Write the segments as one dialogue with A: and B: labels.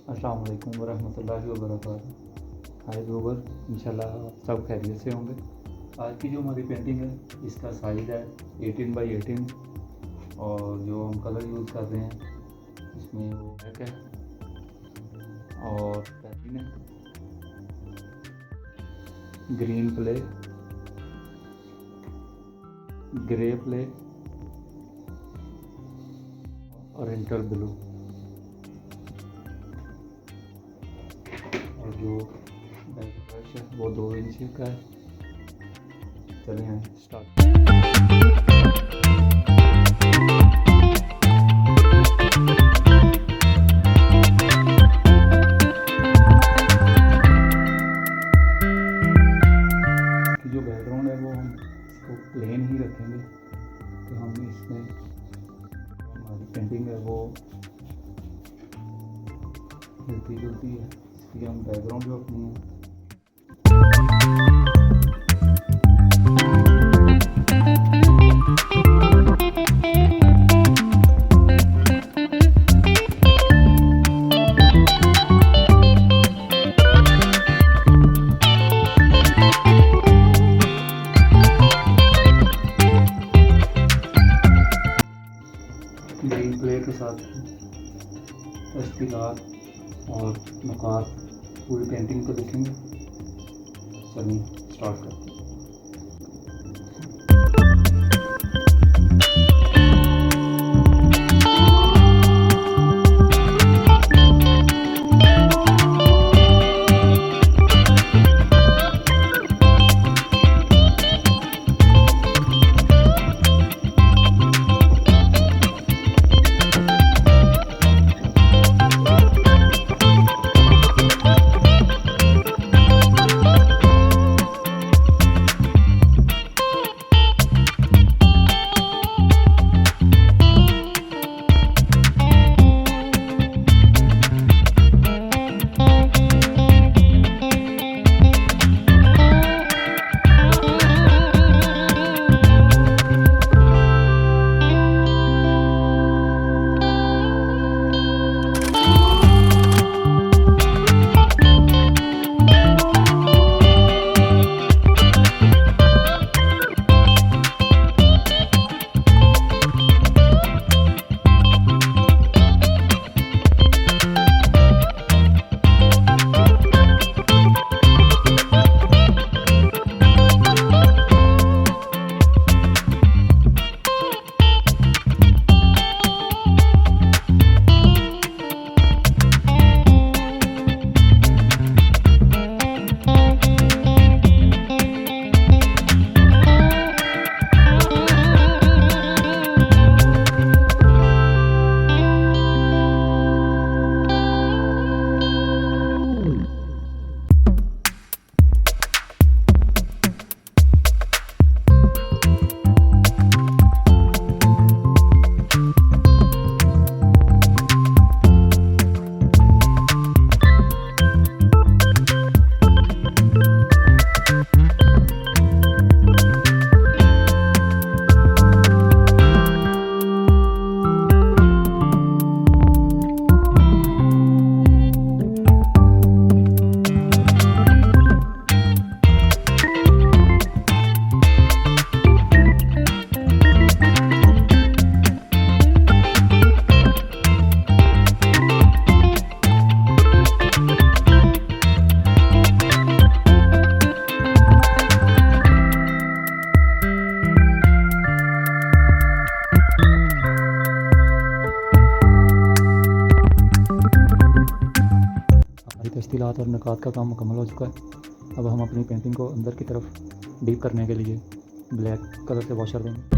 A: अस्सलाम वालेकुम वरहमतुल्लाहि वबरकातुहू। हाय व्यूवर, इंशाल्लाह आप सब खैरियत से होंगे। आज की जो हमारी पेंटिंग है इसका साइज़ है 18 बाई 18 और जो हम कलर यूज़ कर रहे हैं इसमें वो ब्लैक है और पैटिन है, ग्रीन प्ले, ग्रे प्ले और इंटर ब्लू। और जो बैक ब्रश है वो 2 इंच का है। चले हैं स्टार्ट। जो बैकग्राउंड है वो हम इसको प्लेन ही रखेंगे, तो हम इसमें हमारी पेंटिंग है वो मिलती जुलती है, इसलिए हम बैकग्राउंड जो अपनी है ग्रीन प्ले के साथ तस्वीरात और नुकात पूरी पेंटिंग को देखेंगे। चलिए स्टार्ट करते हैं। तस्वीरात और निकात का काम मुकम्मल हो चुका है। अब हम अपनी पेंटिंग को अंदर की तरफ डीप करने के लिए ब्लैक कलर से वॉश कर देंगे।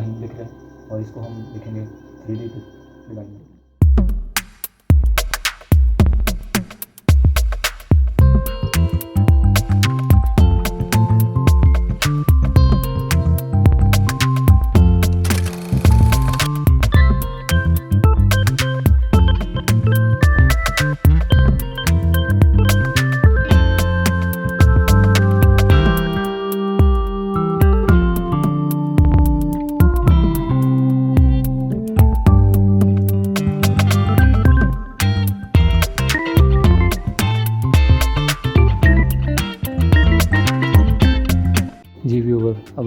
A: डिज़ाइन लिख रहे हैं और इसको हम लिखेंगे 3D डिज़ाइन में। जी व्यूवर, अब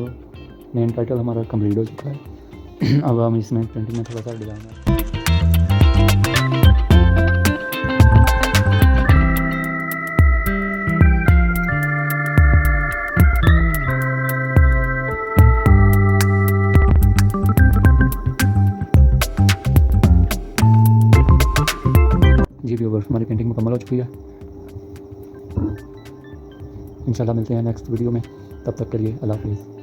A: मेन टाइटल हमारा कंप्लीट हो चुका है। अब हम इसमें पेंटिंग में थोड़ा सा डिज़ाइन है। जी व्यूवर, हमारी पेंटिंग मुकम्मल हो चुकी है। इंशाल्लाह मिलते हैं नेक्स्ट वीडियो में, तब तक के लिए अल्लाह हाफिज़।